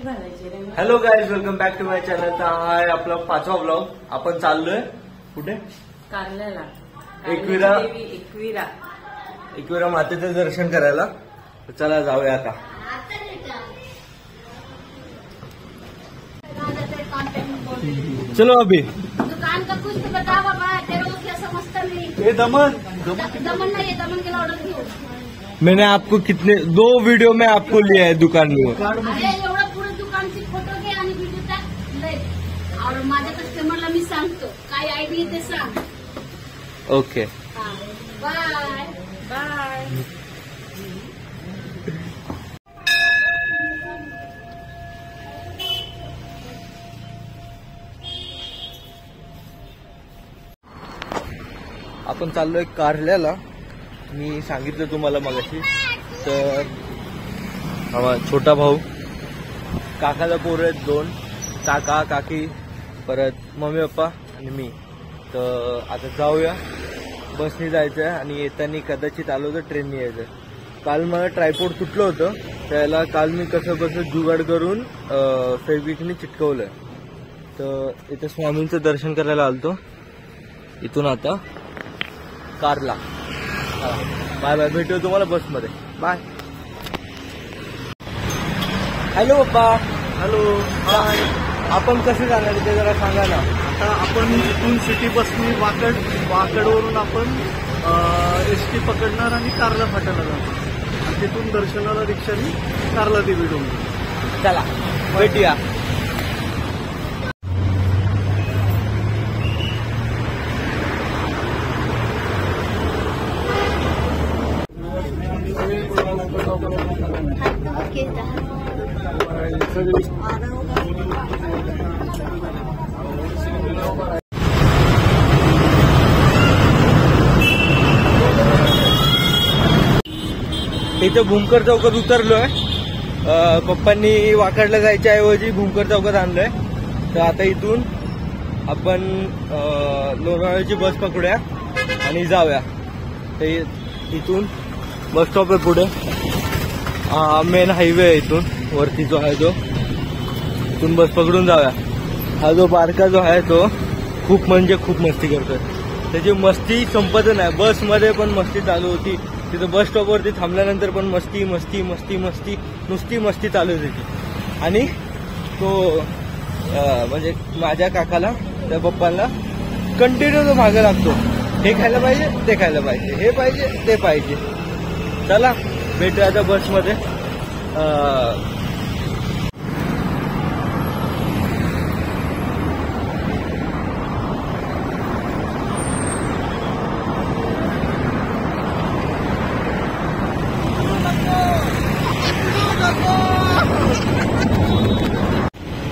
Hello guys, welcome back to my channel. तर हा आहे आपला 5वा ब्लॉग. आपण चाललोय कुठे? कारल्याला. एकविरा मातेचं दर्शन करायला. चला जाऊया आता. चलो अभी. दुकान का कुछ तो बता बाबा, तेरे को क्या समझता नहीं. ये दमन नहीं है, दमन के ऑर्डर घेऊ. मैंने आपको कितने 2 वीडियो में आपको लिया है दुकान में. अरे एवढं पुढे दुकानची फोटो घे आणि व्हिडिओ टाक लय. और माझ्या कस्टमरला मी सांगतो काय आयडी ते सांग. ओके. Bye bye. आपण चाललोय कारल्याला. मी सांगितलं तुम्हाला मगाशी. तर छोटा भाऊ, काकाचा पोरं आहेत 2, काका काकी, परत मम्मी पप्पा आणि मी. तर आता जाऊया. बसने जायचं आहे आणि येताना कदाचित आलो तर ट्रेनने यायचं. काल मला ट्रायपॉड तुटलं होतं, त्याला काल मी कसं जुगाड करून फेविक्विकने चिटकवलं. तर इथं स्वामींचं दर्शन करायला आलतो. इथून आता कारला. बाय बाय, भेटूया तुम्हाला बसमध्ये. बाय. हॅलो पप्पा. हॅलो. हाय. आपण कसं जाणार ते जरा सांगा ना. आता आपण इथून सिटी बसनी वाकडवरून आपण एसटी पकडणार आणि कारला फाट्याला जाणार आणि तिथून दर्शनाला रिक्षाने कारला देवी डोंगर. चला भेटूया. इथं भूमकर चौकात उतरलोय. पप्पांनी वाकडला जायच्या ऐवजी भूमकर चौकात आणलंय. तर आता इथून आपण लोणावळ्याची बस पकडूया आणि जाऊया. तर इथून बस स्टॉप आहे पुढे. मेन हायवे आहे इथून वरती जो आहे तो. इथून बस पकडून जाऊया. हा जो बारका जो आहे तो खूप म्हणजे खूप मस्ती करतोय. त्याची मस्ती संपत नाही. बसमध्ये पण मस्ती चालू होती. तिथं बस स्टॉपवरती थांबल्यानंतर पण मस्ती मस्ती मस्ती मस्ती नुसती मस्ती चालू आहे त्याची. आणि तो म्हणजे माझ्या काकाला, त्या पप्पांना कंटिन्यू तो मागे लागतो. हे खायला पाहिजे, ते खायला पाहिजे, हे पाहिजे, ते पाहिजे. चला भेटूया आता बसमध्ये.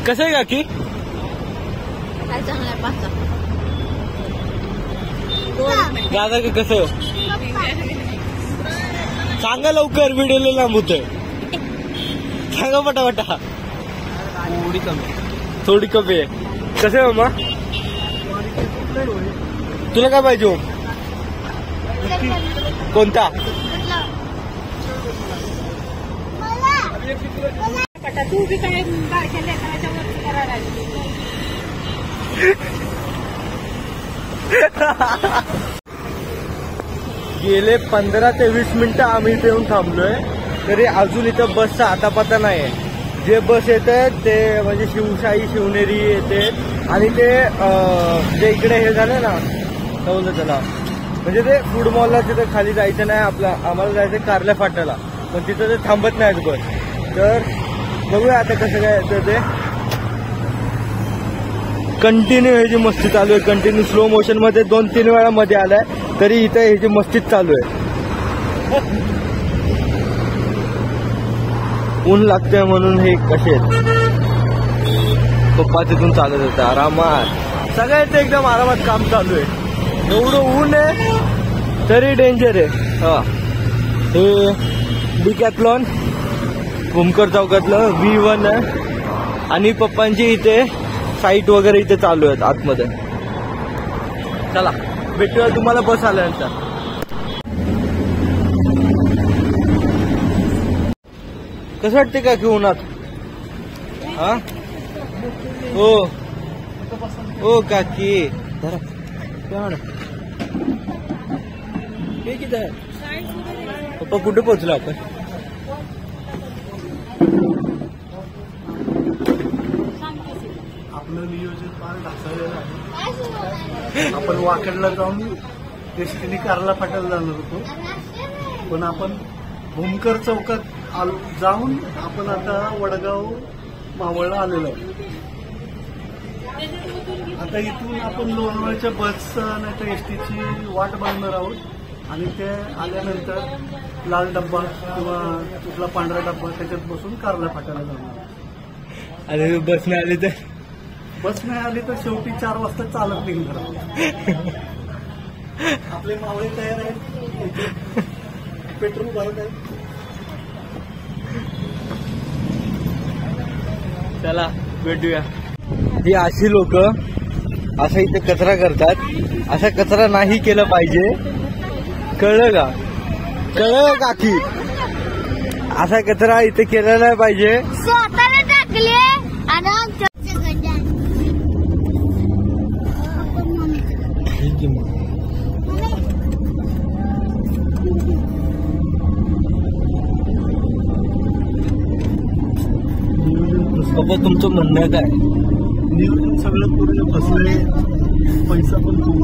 कसं आहे काकी? काय चांगलं आहे पाच. दादा का कसं सांगा लवकर, व्हिडिओला लांब होतोय. सांगा पटापटा. थोडी कमी आहे. कसं आहे मामा? तुला काय पाहिजे हो? कोणता? तू बी काय बारक्या लेकराच्या वरती करायला गेले 15 ते 20 मिनिटं आम्ही इथे येऊन थांबलोय. तरी अजून इथं बसचा आतापाता नाही आहे. जे बस येते ते म्हणजे शिवशाही शिवनेरी येते आणि ते जे इकडे हे झालं ना बोलतो त्याला, म्हणजे ते फूड मॉलला तिथं खाली जायचं नाही. आम्हाला जायचं कारल्या फाट्याला, पण तिथं ते थांबत नाहीत बस. तर बघूया आता कसं काय येतं ते. कंटिन्यू ह्याची मस्ती चालू आहे. कंटिन्यू स्लो मोशन मध्ये 2-3 वेळा मध्ये आलाय, तरी इथं ह्याची मस्तीच चालू आहे. ऊन लागतंय म्हणून हे कसे आहेत. पप्पा तिथून चालत होता आरामात. सगळ्याच एकदम आरामात काम चालू आहे. एवढं ऊन आहे तरी डेंजर आहे. हा, हे डिकॅथलॉन भूमकर चौकातलं V1 आहे. आणि पप्पांची इथे साईट वगैरे इथे चालू आहेत आतमध्ये. चला भेटूया तुम्हाला बस आल्यानंतर. कसं वाटते का की उन्हात? हा ओ ओ काकी धरा हे किती आहे पप्पा कुठे पोहोचलो आपण आपलं नियोजन फार ढासळलेलं आहे. आपण वाकडला जाऊन एसटीने कारला फाट्याला जाणार होतो पण आपण भूमकर चौकात जाऊन आपण आता वडगाव मावळला आलेलो आहे. आता इथून आपण लोणावळ्याच्या बसचा नाही तर एसटीची वाट बघणार आहोत आणि ते आल्यानंतर लाल डब्बा किंवा कुठला पांढरा डब्बा त्याच्यात बसून कारला फाट्याला जाणार. आणि बस नाही आली तर बस नाही आली तर शेवटी 4 वाजता चालत निघणार आहोत. आपले मावळे तयार आहेत पेट्रोल भरत आहेत. चला भेटूया. ही अशी लोक असा इथे कचरा करतात. असा कचरा नाही केलं पाहिजे कळलं का कळलं काकी असा कचरा इथे केला नाही पाहिजे. स्वतःला टाकले आणि बाबा तुमचं म्हणणं काय नियोजन सगळं पूर्ण बसले पैसा पण खूप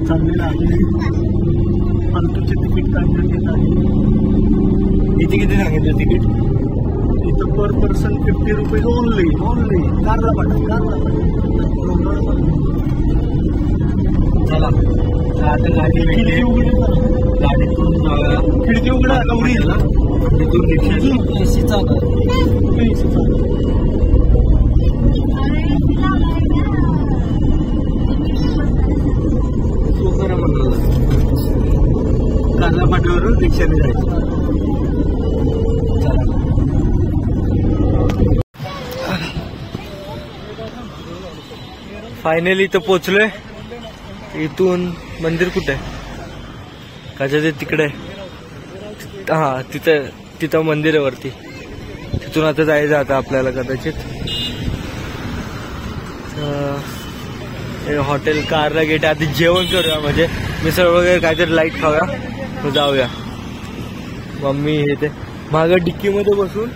चाललेला आहे. फालतूचे तिकीट काढण्यात येत आहे. इथे किती सांगितलं तिकीट इथं पर पर्सन 50 रुपये ओनली कारला पाठव चला आता गाडी भेटली गाडीतून जाऊया. खिडकी उघडा गौरी तिथून रिक्षा एसी चालू कारला पाट्यावरून रिक्षाने जायचं. फायनली इथं पोचलोय. इथून मंदिर कुठे आहे काच्या ते तिकडे हा तिथं मंदिर आहे वरती. तिथून आता जायचं आता आपल्याला कदाचित हॉटेल कारला गेट. आधी जेवण करूया म्हणजे मिसळ वगैरे काहीतरी लाईट खाऊया मग जाऊया. मम्मी हे ते मागं डिक्कीमध्ये बसून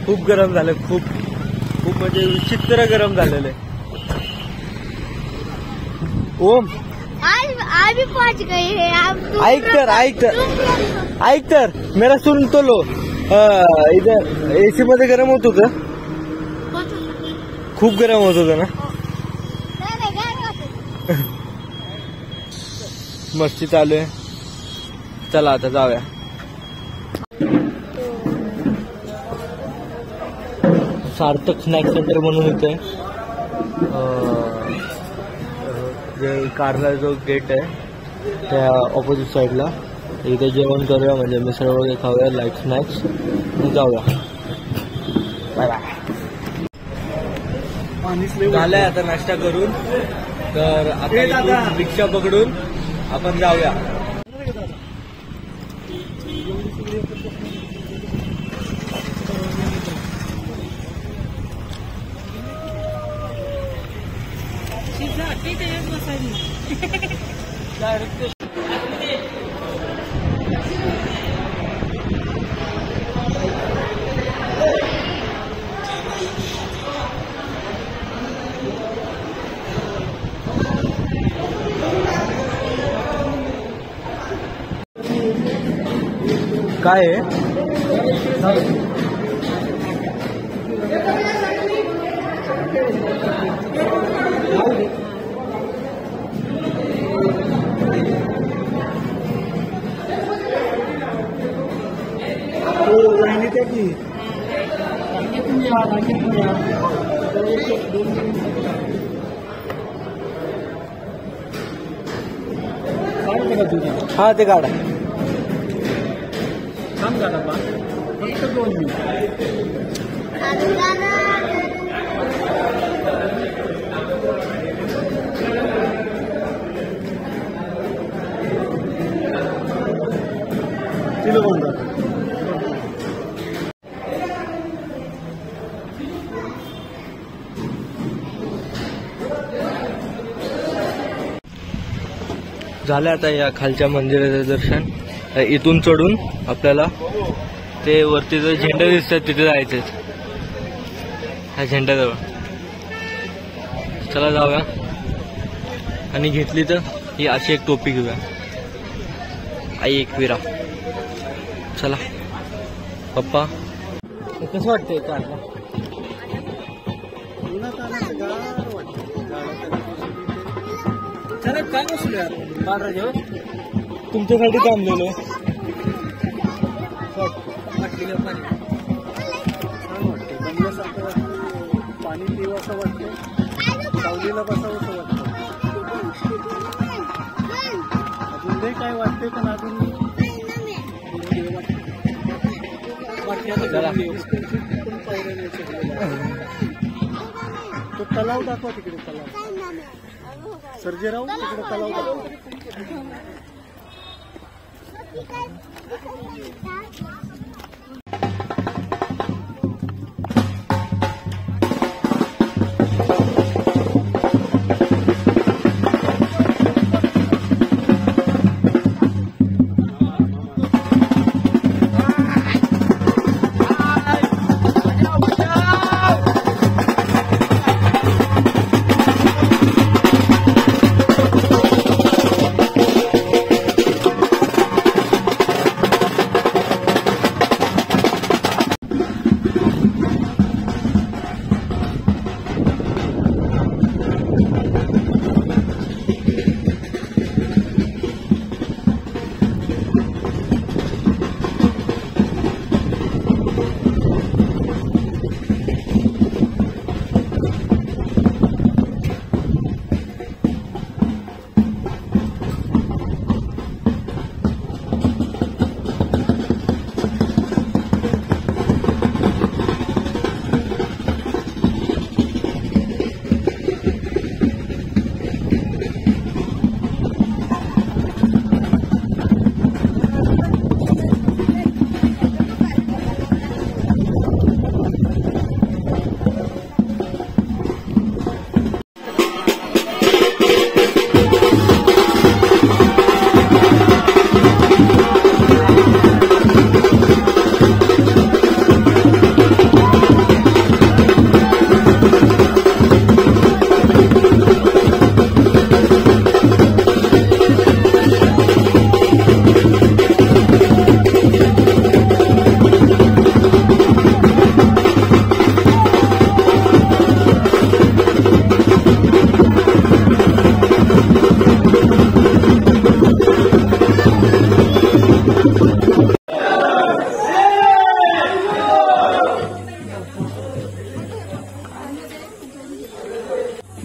खूप गरम झालं. खूप म्हणजे विचित्र गरम झालेलं आहे. ओम अभी पहुंच गए हैं आप. ऐक तर मेरा सुन तो लो. इधर एसी मध्ये गरम होत होतं खूप गरम होत होतं ना. मस्ती चालू आहे. चला आता जाऊया. सार्थक स्नॅक सेंटर म्हणून इथे जे कारला जो गेट आहे त्या ऑपोजिट साईडला इथे जेवण करूया म्हणजे मिसळ वगैरे खाऊया लाईट स्नॅक्स जाऊया. Bye bye. झालंय आता नाश्ता करून तर आता इथून रिक्षा पकडून आपण जाऊया. काय आहे हा ते काढा. फक्त 2 मिनिट. झालं आता या खालच्या मंदिराचं दर्शन. इथून चढून आपल्याला ते वरती जो झेंडा दिसतात तिथे जायचंय, ह्या झेंड्याजवळ. चला जाऊया. आणि घेतली तर ही अशी एक टोपी घेऊया, आई एकविरा. चला पप्पा, कसं वाटतंय कारला? काय बसलो यार बाळराजेवर, तुमच्यासाठी थांबलेलो. पाणी पिवासं वाटतं, सावलीला बसावंसं वाटतं. अजून लय काय वाटतंय पण अजून तो तलाव दाखवा तिकडे, तलाव सर्जेराव तिकडे तलाव दाखवा.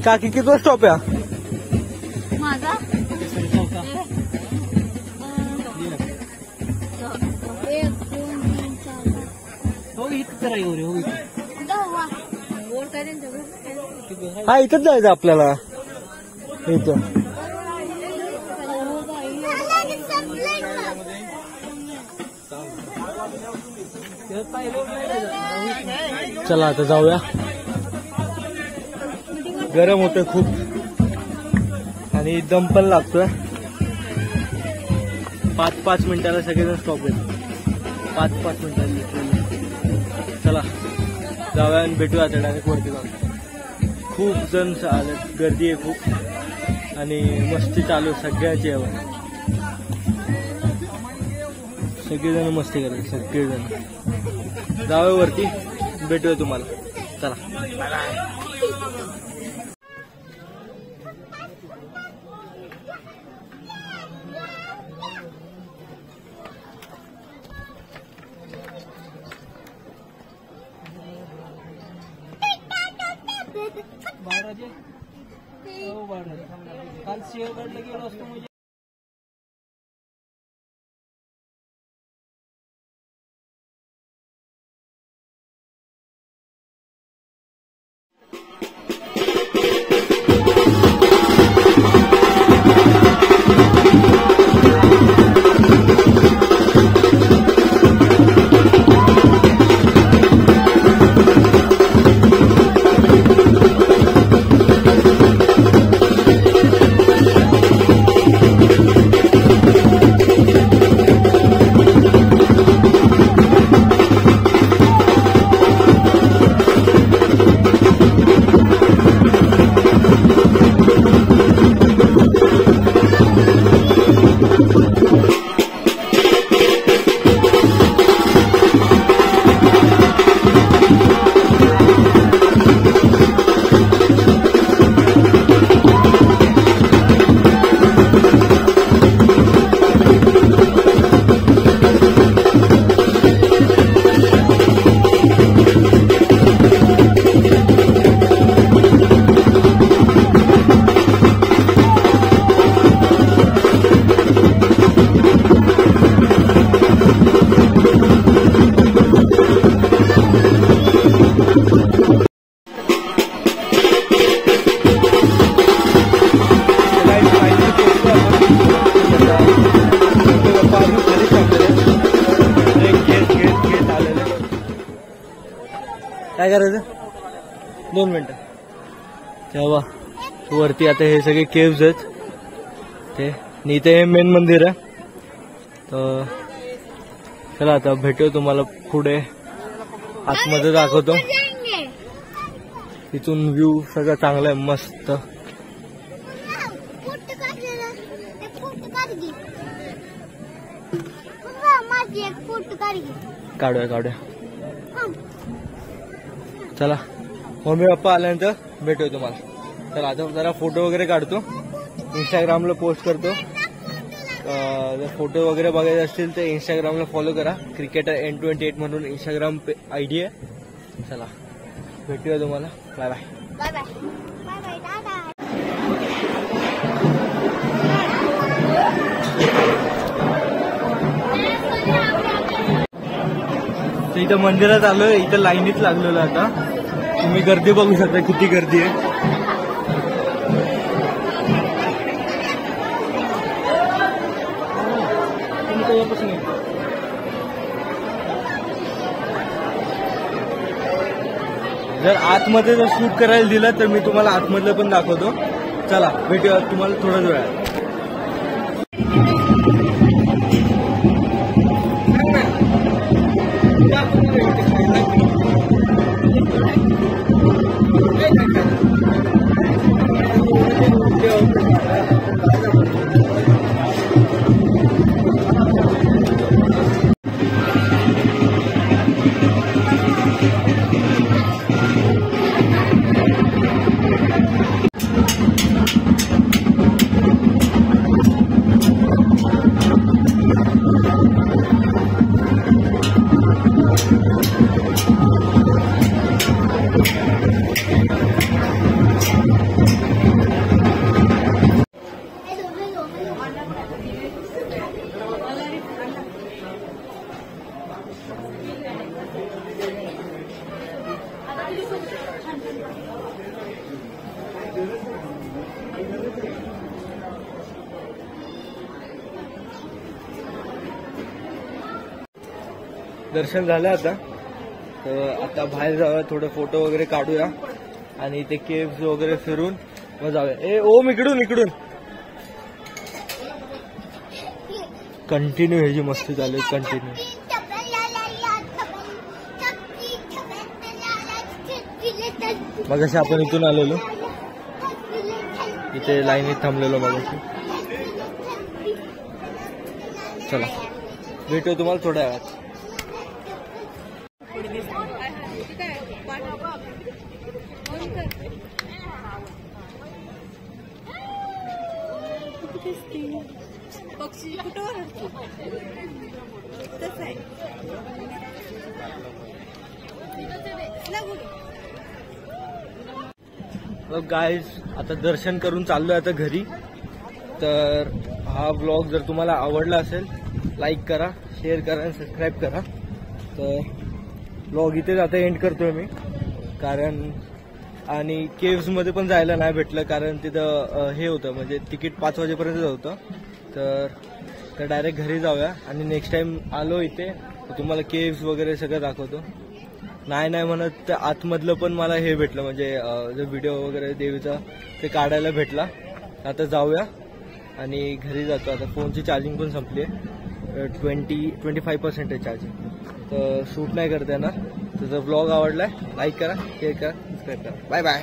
काकी किती स्टॉप आहे? माझा हा इथंच जायचं आपल्याला. इथं चला आता जाऊया. गरम होतंय खूप आणि दम पण लागतोय. 5-5 मिनिटाला सगळेजण स्टॉप आहेत. 5-5 मिनिटांनी. चला जाऊया आणि भेटूया आता डायरेक्ट वरती जाऊन. खूप जण आलेत, गर्दी आहे खूप आणि मस्ती चालू सगळ्याची आहे. सगळेजण मस्ती करतात, सगळेजण. जाऊया वरती, भेटूया तुम्हाला. चला. काल सिंहगडला गेलो असतो म्हणजे काय करायचं 2 मिनिटं. तेव्हा वरती आता हे सगळे केव्ज आहेत ते, आणि इथे हे मेन मंदिर आहे. तर चला आता भेटू तुम्हाला पुढे, आतमध्ये दाखवतो. इथून व्ह्यू सगळं चांगला आहे, मस्त. काढूया. चला मम्मी पप्पा आल्यानंतर भेटूया तुम्हाला. तर आता जरा फोटो वगैरे काढतो, इंस्टाग्रामला पोस्ट करतो. जर फोटो वगैरे बघायचे असतील तर इंस्टाग्रामला फॉलो करा. क्रिकेटर N28 म्हणून इंस्टाग्राम आयडी आहे. चला भेटूया तुम्हाला. Bye bye. Bye bye. Bye bye दादा. तर इथं मंदिरात आलोय, इथं लाईनीत लागलेलं. आता तुम्ही गर्दी बघू शकता, किती गर्दी आहे. जर आतमध्ये जर शूट करायला दिलं तर मी तुम्हाला आतमधलं पण दाखवतो. चला भेटूया तुम्हाला थोड्याच वेळात. दर्शन झालं आता, तर आता बाहेर जाऊया, थोडे फोटो वगैरे काढूया आणि ते केव्स वगैरे फिरून मग जाऊया. ओम इकडून कंटिन्यू ह्याची मस्ती चालू आहे, कंटिन्यू. मग असे आपण इथून आलेलो, इथे लाईनीत थांबलेलो मगाशी. चला भेटू तुम्हाला थोड्या वेळात. गाईज आता दर्शन करून चाललोय आता घरी. तर हा व्लॉग जर तुम्हाला आवडला असेल लाईक करा, शेअर करा आणि सबस्क्राईब करा. तर व्लॉग इथेच आता एंड करतोय मी, कारण आणि केव्समध्ये पण जायला नाही भेटलं, कारण तिथं हे होतं म्हणजे तिकीट 5 वाजेपर्यंत होतं. तर डायरेक्ट घरी जाऊया आणि नेक्स्ट टाइम आलो इथे तर तुम्हाला केव्स वगैरे सगळं दाखवतो. नाही म्हणत तर आतमधलं पण मला हे भेटलं, म्हणजे जो व्हिडिओ वगैरे देवीचा ते काढायला भेटला. आता जाऊया आणि घरी जातो. आता फोनची चार्जिंग पण संपली आहे, 25% आहे चार्जिंग, तर शूट नाही करता येणार. तर जर व्लॉग आवडलाय लाईक करा, शेअर करा, सबस्क्राईब करा. Bye bye.